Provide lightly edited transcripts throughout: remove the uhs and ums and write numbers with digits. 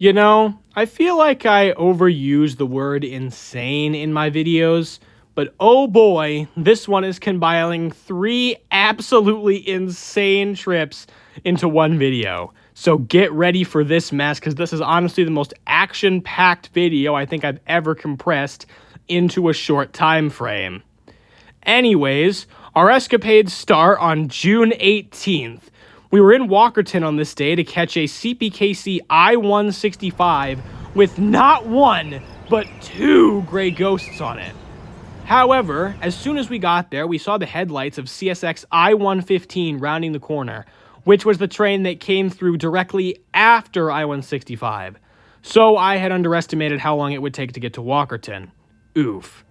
You know, I feel like I overuse the word insane in my videos, but oh boy, this one is compiling three absolutely insane trips into one video. So get ready for this mess, because this is honestly the most action-packed video I think I've ever compressed into a short time frame. Anyways, our escapades start on June 18th. We were in Walkerton on this day to catch a CPKC I-165 with not one, but two gray ghosts on it. However, as soon as we got there, we saw the headlights of CSX I-115 rounding the corner, which was the train that came through directly after I-165. So I had underestimated how long it would take to get to Walkerton. Oof.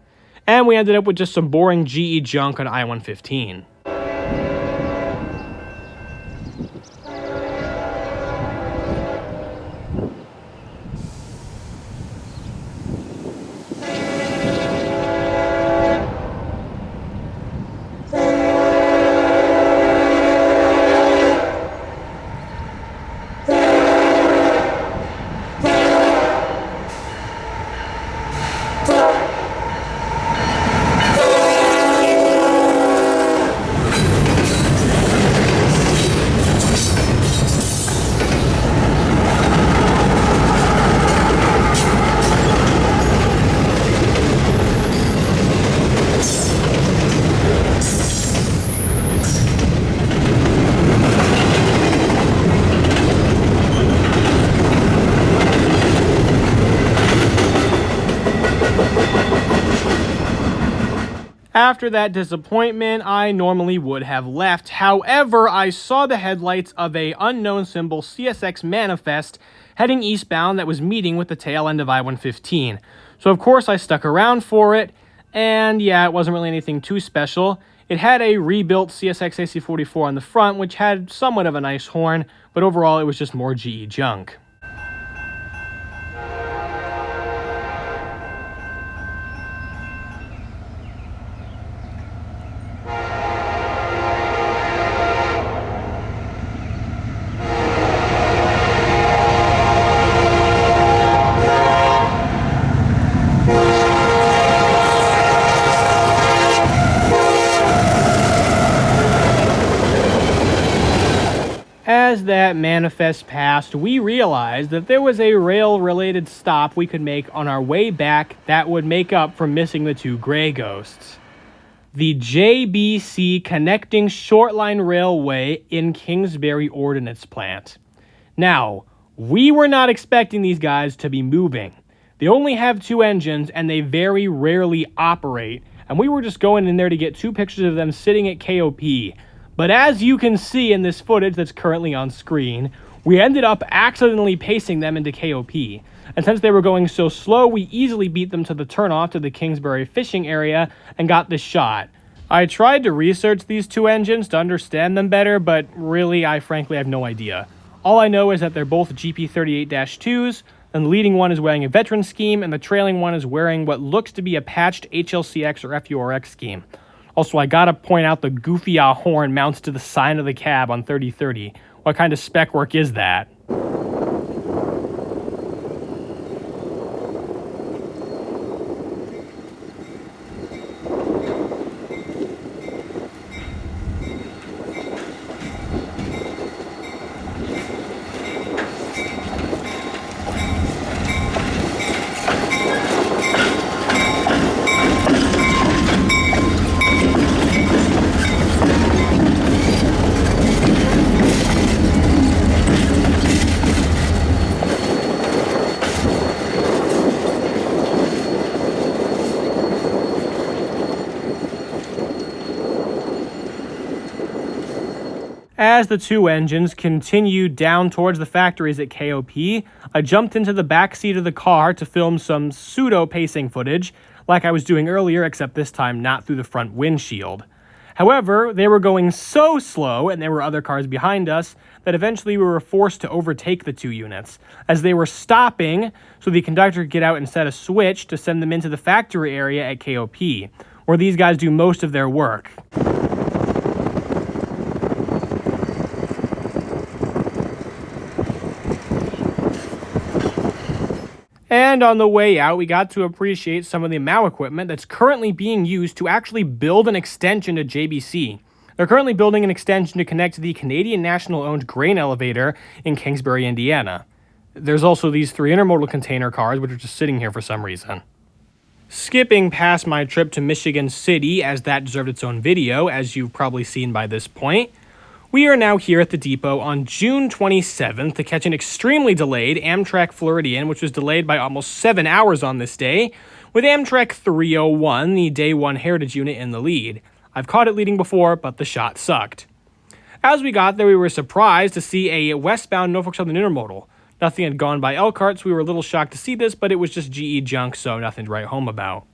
And we ended up with just some boring GE junk on I-115. After that disappointment, I normally would have left. However, I saw the headlights of a unknown symbol CSX manifest heading eastbound that was meeting with the tail end of I-115. So of course I stuck around for it, and yeah, it wasn't really anything too special. It had a rebuilt CSX AC44 on the front, which had somewhat of a nice horn, but overall it was just more GE junk. As that manifest passed, we realized that there was a rail-related stop we could make on our way back that would make up for missing the two gray ghosts. The JBC Connecting Shortline Railway in Kingsbury Ordnance Plant. Now, we were not expecting these guys to be moving. They only have two engines and they very rarely operate, and we were just going in there to get two pictures of them sitting at KOP. But as you can see in this footage that's currently on screen, we ended up accidentally pacing them into KOP. And since they were going so slow, we easily beat them to the turnoff to the Kingsbury fishing area and got this shot. I tried to research these two engines to understand them better, but really, I frankly have no idea. All I know is that they're both GP38-2s, and the leading one is wearing a veteran scheme, and the trailing one is wearing what looks to be a patched HLCX or FURX scheme. Also, I gotta point out the goofy horn mounts to the side of the cab on 3030. What kind of spec work is that? As the two engines continued down towards the factories at KOP, I jumped into the back seat of the car to film some pseudo-pacing footage, like I was doing earlier, except this time not through the front windshield. However, they were going so slow, and there were other cars behind us, that eventually we were forced to overtake the two units, as they were stopping so the conductor could get out and set a switch to send them into the factory area at KOP, where these guys do most of their work. And on the way out, we got to appreciate some of the MAU equipment that's currently being used to actually build an extension to JBC. They're currently building an extension to connect to the Canadian National-owned grain elevator in Kingsbury, Indiana. There's also these 3 intermodal container cars, which are just sitting here for some reason. Skipping past my trip to Michigan City, as that deserved its own video, as you've probably seen by this point, we are now here at the depot on June 27th to catch an extremely delayed Amtrak Floridian, which was delayed by almost 7 hours on this day, with Amtrak 301, the Day 1 Heritage unit, in the lead. I've caught it leading before, but the shot sucked. As we got there, we were surprised to see a westbound Norfolk Southern intermodal. Nothing had gone by Elkhart, so we were a little shocked to see this, but it was just GE junk, so nothing to write home about.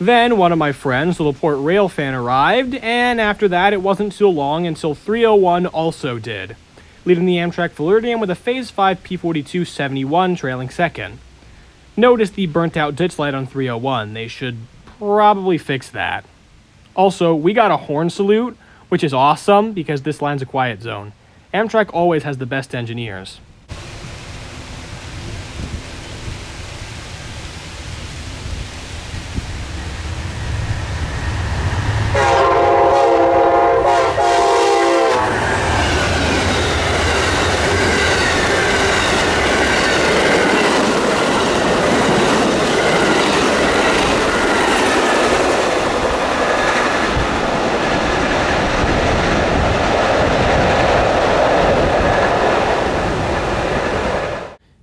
Then one of my friends, the LaPorte Rail fan, arrived, and after that it wasn't too long until 301 also did, leading the Amtrak Floridian with a Phase 5 P4271 trailing second. Notice the burnt out ditch light on 301, they should probably fix that. Also, we got a horn salute, which is awesome because this line's a quiet zone. Amtrak always has the best engineers.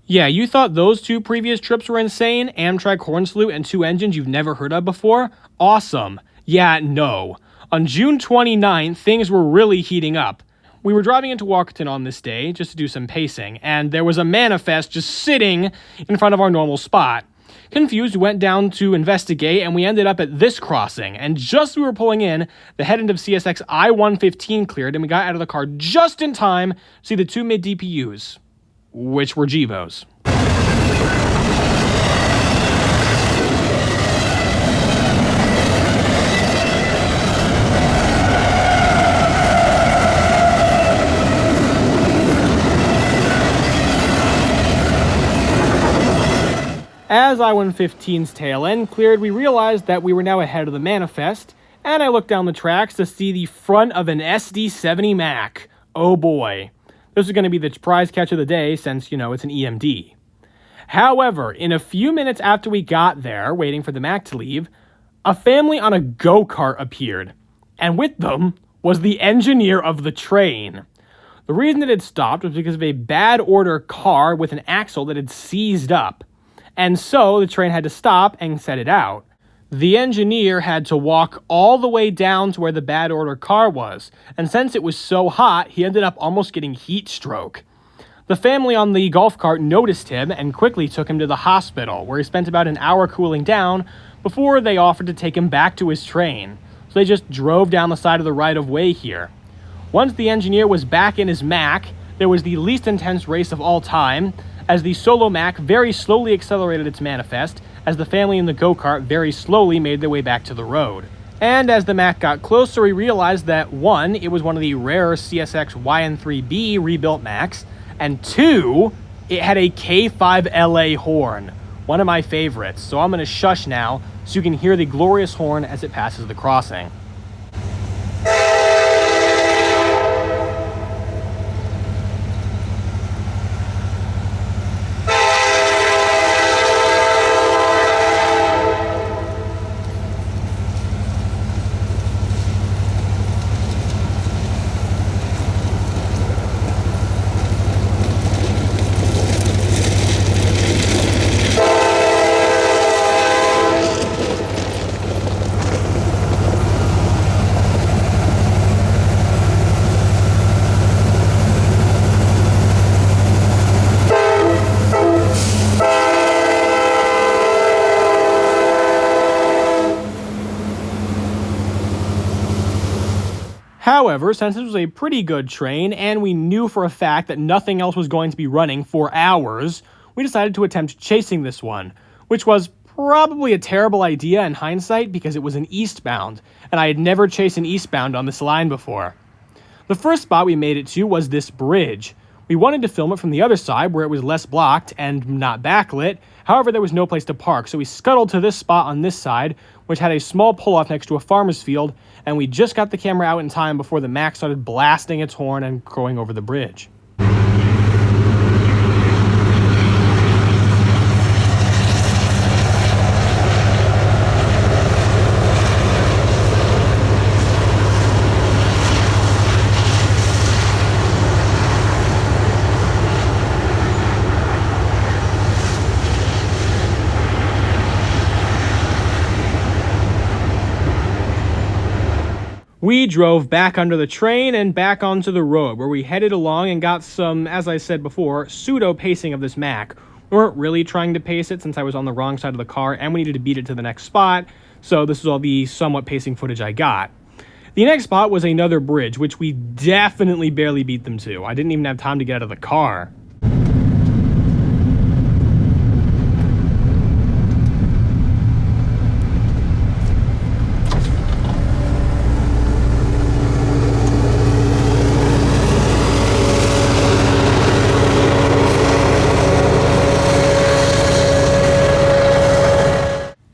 Yeah, you thought those 2 previous trips were insane? Amtrak horn salute and 2 engines you've never heard of before? Awesome. Yeah, no. On June 29th, things were really heating up. We were driving into Walkerton on this day just to do some pacing, and there was a manifest just sitting in front of our normal spot. Confused, we went down to investigate, and we ended up at this crossing. And just as we were pulling in, the head end of CSX I-115 cleared, and we got out of the car just in time to see the 2 mid-DPUs, which were GEVOs. As I-115's tail end cleared, we realized that we were now ahead of the manifest, and I looked down the tracks to see the front of an SD70 Mac. Oh boy. This is going to be the prize catch of the day since, it's an EMD. However, in a few minutes after we got there, waiting for the Mac to leave, a family on a go-kart appeared, and with them was the engineer of the train. The reason it had stopped was because of a bad order car with an axle that had seized up. And so the train had to stop and set it out. The engineer had to walk all the way down to where the bad order car was, and since it was so hot, he ended up almost getting heat stroke. The family on the golf cart noticed him and quickly took him to the hospital, where he spent about an hour cooling down before they offered to take him back to his train. So they just drove down the side of the right-of-way here. Once the engineer was back in his Mac, there was the least intense race of all time, as the solo Mac very slowly accelerated its manifest, as the family in the go-kart very slowly made their way back to the road. And as the Mac got closer, we realized that 1, it was one of the rare CSX YN3B rebuilt Macs, and 2, it had a K5LA horn, one of my favorites. So I'm going to shush now so you can hear the glorious horn as it passes the crossing. However, since this was a pretty good train, and we knew for a fact that nothing else was going to be running for hours, we decided to attempt chasing this one, which was probably a terrible idea in hindsight because it was an eastbound, and I had never chased an eastbound on this line before. The first spot we made it to was this bridge. We wanted to film it from the other side where it was less blocked and not backlit, however there was no place to park, so we scuttled to this spot on this side, which had a small pull-off next to a farmer's field, and we just got the camera out in time before the Mack started blasting its horn and going over the bridge. We drove back under the train and back onto the road, where we headed along and got some, as I said before, pseudo-pacing of this Mack. We weren't really trying to pace it since I was on the wrong side of the car and we needed to beat it to the next spot, so this is all the somewhat pacing footage I got. The next spot was another bridge, which we definitely barely beat them to. I didn't even have time to get out of the car.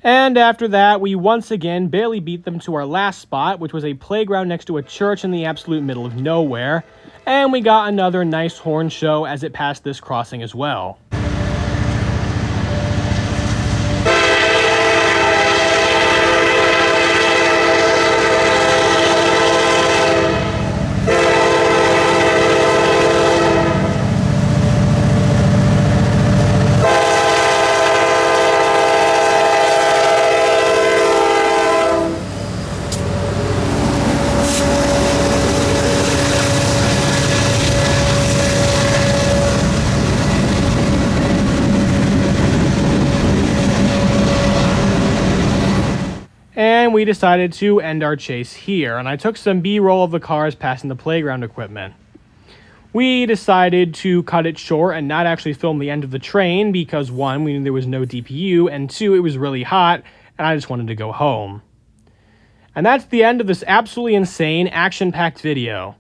And after that, we once again barely beat them to our last spot, which was a playground next to a church in the absolute middle of nowhere. And we got another nice horn show as it passed this crossing as well. And we decided to end our chase here, and I took some B-roll of the cars passing the playground equipment. We decided to cut it short and not actually film the end of the train because, one, we knew there was no DPU, and two, it was really hot, and I just wanted to go home. And that's the end of this absolutely insane, action-packed video.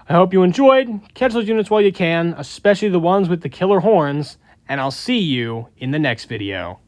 I hope you enjoyed. Catch those units while you can, especially the ones with the killer horns, and I'll see you in the next video.